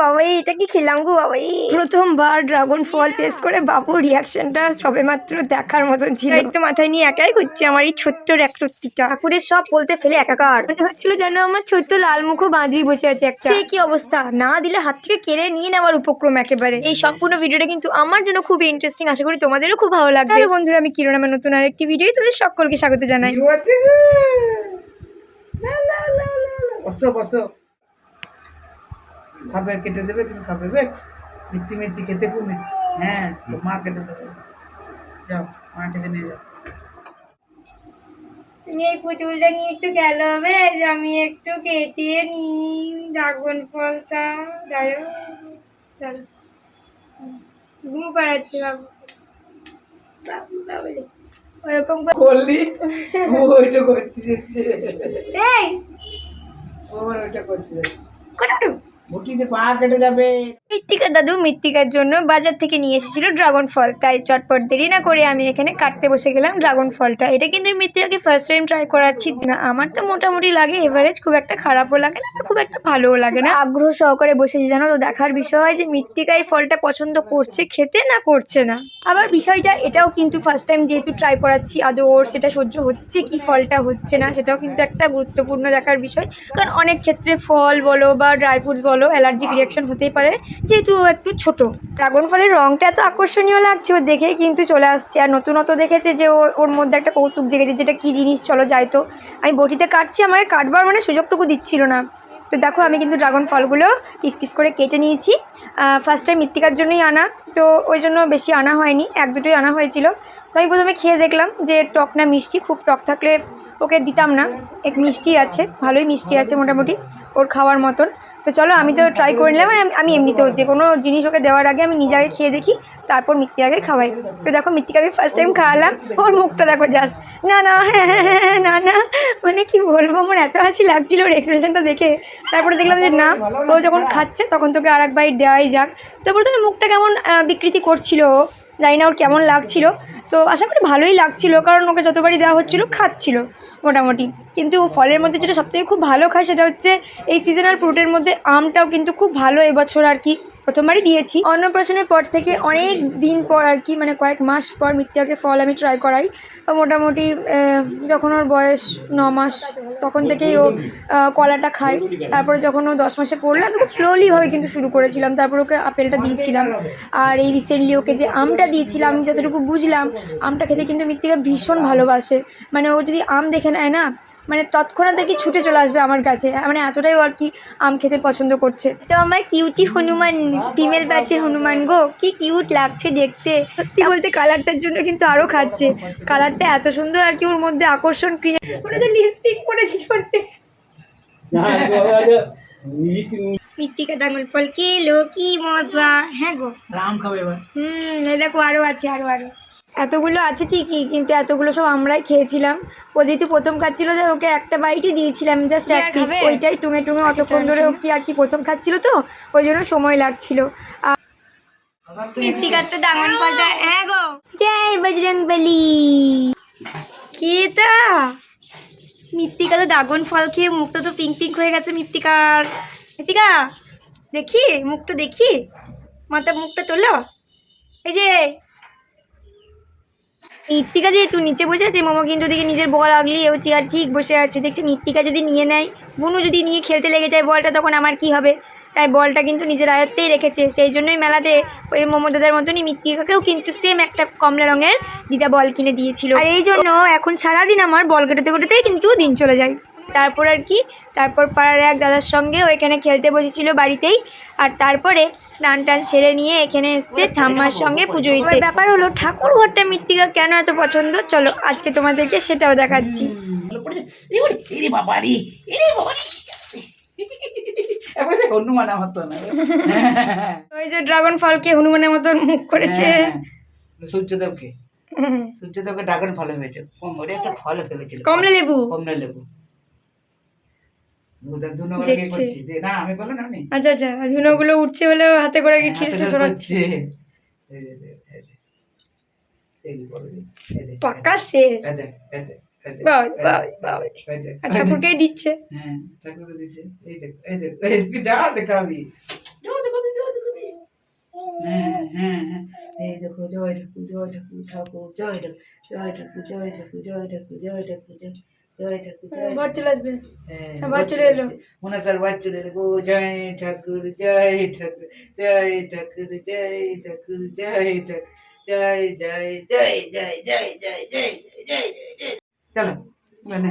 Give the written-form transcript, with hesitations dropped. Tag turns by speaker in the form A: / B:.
A: বাবাই, এটা কি খেলাম গো বাবাই। প্রথমবার ড্রাগন ফল টেস্ট করে বাবুর রিয়াকশনটা সবেমাত্র দেখার মতন ছিল। একটু মাথায় নিয়ে একাই হচ্ছে আমার এই ছোট্ট একরত্তিটা, ঠাকুরের সব বলতে ফেলে একাকার। মনে হচ্ছিল যেন আমার ছোট্ট লালমুখো বাঁদরি বসে আছে একটা। সে কি অবস্থা, না দিলে হাত থেকে কেড়ে নিয়ে নেওয়ার উপক্রম একেবারে। এই সম্পূর্ণ ভিডিওটা কিন্তু আমার জন্য খুব ইন্টারেস্টিং, আশা করি তোমাদেরও খুব ভালো লাগবে। হ্যালো বন্ধুরা, আমি কিরণ, আমার নতুন আরেকটি ভিডিও তাদের সকলকে স্বাগত জানাই।
B: বসো বসো, খাবে কেটে দেবে, তুমি খাবে বেশ মিথ্যি মিথ্যি খেতে খুব হ্যাঁ, তো মা কেটে দেবে, যাও মা কাছে নিয়ে যাও।
A: তুমি এই পুতুলটা নিয়ে একটু গেল বেশ, আমি একটু কেটে নিই ড্রাগন ফলটা। ঘুমো পাড়াচ্ছে বাবু, বাবু বাবু ওরকম
B: করলি ওইটা করতে যাচ্ছে,
A: এই
B: ওর ওইটা করতে যাচ্ছে,
A: কোথাও
B: বটিতে পা কেটে যাবে।
A: মৃত্তিকা দাদু মৃত্তিকার জন্য বাজার থেকে নিয়ে এসেছিল ড্রাগন ফল, তাই চটপট দেরি না করে আমি এখানে কাটতে বসে গেলাম ড্রাগন ফলটা। এটা কিন্তু মৃত্তিকাকে ফার্স্ট টাইম ট্রাই করাচ্ছি না, আমার তো মোটামুটি লাগে এভারেজ, খুব একটা খারাপও লাগে না, খুব একটা ভালোও লাগে না। আগ্রহ সহকারে বসেছি জানো তো, দেখার বিষয় যে মৃত্তিকা এই ফলটা পছন্দ করছে খেতে না করছে না। আবার বিষয়টা এটাও কিন্তু ফার্স্ট টাইম যেহেতু ট্রাই করাচ্ছি, আদৌ ওর সেটা সহ্য হচ্ছে কি ফলটা হচ্ছে না, সেটাও কিন্তু একটা গুরুত্বপূর্ণ দেখার বিষয়। কারণ অনেক ক্ষেত্রে ফল বলো বা ড্রাই ফ্রুটস বলো অ্যালার্জিক রিয়াকশন হতেই পারে, যেহেতু ও একটু ছোট। ড্রাগন ফলের রংটা এত আকর্ষণীয় লাগছে ও দেখে কিন্তু চলে আসছে, আর নতুনত দেখেছে যে ওর মধ্যে একটা কৌতুক জেগেছে, যেটা কি জিনিস চলো যাই তো। আমি বটিতে কাটছি, আমাকে কাটবার মানে সুযোগটুকু দিচ্ছিল না। তো দেখো আমি কিন্তু ড্রাগন ফলগুলো পিস পিস করে কেটে নিয়েছি। ফার্স্ট টাইম মৃত্তিকার জন্যই আনা, তো ওই জন্য বেশি আনা হয়নি, এক দুটোই আনা হয়েছিল। তো আমি প্রথমে খেয়ে দেখলাম যে টক না মিষ্টি, খুব টক থাকলে ওকে দিতাম না, এক মিষ্টি আছে, ভালোই মিষ্টি আছে মোটামুটি ওর খাওয়ার মতন। তো চলো আমি তো ট্রাই করে নিলাম, আমি এমনিতেও যে কোনো জিনিস ওকে দেওয়ার আগে আমি নিজে আগে খেয়ে দেখি, তারপর মৃত্তিকাকে খাওয়াই। তো দেখো মৃত্তিকা আমি ফার্স্ট টাইম খাওয়ালাম, ওর মুখটা দেখো জাস্ট, না না হ্যাঁ হ্যাঁ হ্যাঁ না না, মানে কি বলবো, আমার এত হাসি লাগছিল ওর এক্সপ্রেশনটা দেখে। তারপরে দেখলাম যে না, ও যখন খাচ্ছে তখন তোকে আর এক বাইট দেওয়াই যাক। তারপরে তুমি মুখটা কেমন বিকৃতি করছিল, জানি না ওর কেমন লাগছিল, তো আশা করি ভালোই লাগছিল, কারণ ওকে যতবারই দেওয়া হচ্ছিল খাচ্ছিল মোটামুটি। কিন্তু ফলের মধ্যে যেটা সবথেকে খুব ভালো খায় সেটা হচ্ছে এই সিজনাল ফ্রুটের মধ্যে আমটাও কিন্তু খুব ভালো এবছর আর কি প্রথমবারই দিয়েছি। অন্নপ্রাশনের পর থেকে অনেক দিন পর আর কি, মানে কয়েক মাস পর মৃত্তিকাকে ফল আমি ট্রাই করাই। মোটামুটি যখন ওর বয়স 9 মাস তখন থেকেই ও কলাটা খায়। তারপরে যখন ও 10 মাসে পড়লো আমি খুব স্লোলিভাবে কিন্তু শুরু করেছিলাম, তারপর ওকে আপেলটা দিয়েছিলাম। আর এই রিসেন্টলি ওকে যে আমটা দিয়েছিলাম, আমি যতটুকু বুঝলাম আমটা খেতে কিন্তু মৃত্তিকা ভীষণ ভালোবাসে। মানে ও যদি আম দেখে নেয় না, মানে তৎক্ষণাৎ আর কি ছুটে চলে আসবে আমার কাছে, মানে এতটাই আর কি আম খেতে পছন্দ করছে। তো আমার কিউটি হনুমান, ফিমেল ব্যাচের হনুমান গো, কি কিউট লাগছে দেখতে। সত্যি বলতে কালারটার জন্য কিন্তু আরও খাচ্ছে, কালারটা এত সুন্দর আর কি, ওর মধ্যে আকর্ষণ ক্রিয়া, মনে হচ্ছে লিপস্টিক পরেছি ছোট্টে। মৃত্তিকা ড্রাগন ফল খেলো, কি মজা। হ্যাঁ গো,
B: রাম খাবে এবার।
A: এই দেখো আরও আছে, আরও এতগুলো আছে ঠিকই, কিন্তু এতগুলো সব আমরাই খেয়েছিলাম। ও যেহেতু প্রথম খাচ্ছিল, যে ওকে একটা বাইটই দিয়েছিলাম, জাস্ট এক পিস, ওইটাই টুঙে টুঙে অতক্ষণ ধরে ও কি আর কি প্রথম খাচ্ছিল, তো ওই জন্য সময় লাগছিল। আর মৃত্তিকার তো ড্রাগন ফলটা, হ্যাঁ গো, জয় বজরংবলী। খেতা মৃত্তিকা তো ড্রাগন ফল খেয়ে মুখটা তো পিঙ্ক পিঙ্ক হয়ে গেছে মৃত্তিকার। মৃত্তিকা দেখি মুখটা, দেখি মুখটা তোলো, এই যে মৃত্তিকা যেহেতু নিচে বসে আছে, মোমো কিন্তু দেখে নিজের বল আগলিয়ে ও চেয়ার ঠিক বসে আছে। দেখছি মৃত্তিকা যদি নিয়ে নেয়, বুনু যদি নিয়ে খেলতে লেগে যায় বলটা, তখন আমার কি হবে? তাই বলটা কিন্তু নিজের আয়ত্তেই রেখেছে। সেই জন্যই মেলাতে ওই মোমো দাদার মতনই মৃত্তিকাকেও কিন্তু সেম একটা কমলা রঙের দিদা বল কিনে দিয়েছিল। আর এই জন্য এখন সারাদিন আমার বল কেটোতে কেটোতেই কিন্তু দিন চলে যায়। তারপর আর কি, তারপর পাড়ার এক দাদার সঙ্গে ও এখানে খেলতে বসেছিল বাড়িতেই। আর তারপরে স্নান টান সেরে নিয়ে এখানে এসছে ঠাম্মার সঙ্গে পুজো দিতে। ব্যাপার হলো ঠাকুর ঘরটা মৃত্তিকার কেন এত পছন্দ, চলো আজকে তোমাদেরকে সেটাও দেখাচ্ছি।
B: হনুমান আমার তো না,
A: ওই যে ড্রাগন ফলকে হনুমানের মতন মুখ করেছে।
B: সূর্যদেবকে, সূর্যদেবকে ড্রাগন ফল ভেবেছে, একটা ফল ভেবেছিল,
A: কমলা লেবু,
B: কমলা লেবু।
A: আচ্ছা আচ্ছা, ধুনোগুলো উঠছে বলে হাতে করে ছিঁড়ে সরাচ্ছে। পাক্কা শেষ, ঠাকুরকেই দিচ্ছে।
B: যা দেখাবি, হ্যাঁ হ্যাঁ হ্যাঁ এই দেখো জয় ঠাকুর জয় ঠাকুর ঠাকুর জয় ঠাকুর জয় ঠাকুর জয় ঠাকুর জয় ঠাকুর জয় ঠাকুর জয় জয় ঠাকুর জয়
A: ঘর চলে আসবে।
B: হ্যাঁ
A: আবার চলে এলো।
B: মনে স্যার বাদ চলে এলো গো জয় ঠাকুর জয় ঠাকুর জয় ঠাকুর জয় ঠাকুর জয় ঠাকুর জয় জয় জয় জয় জয় জয় জয় জয় জয় জয় চলো মানে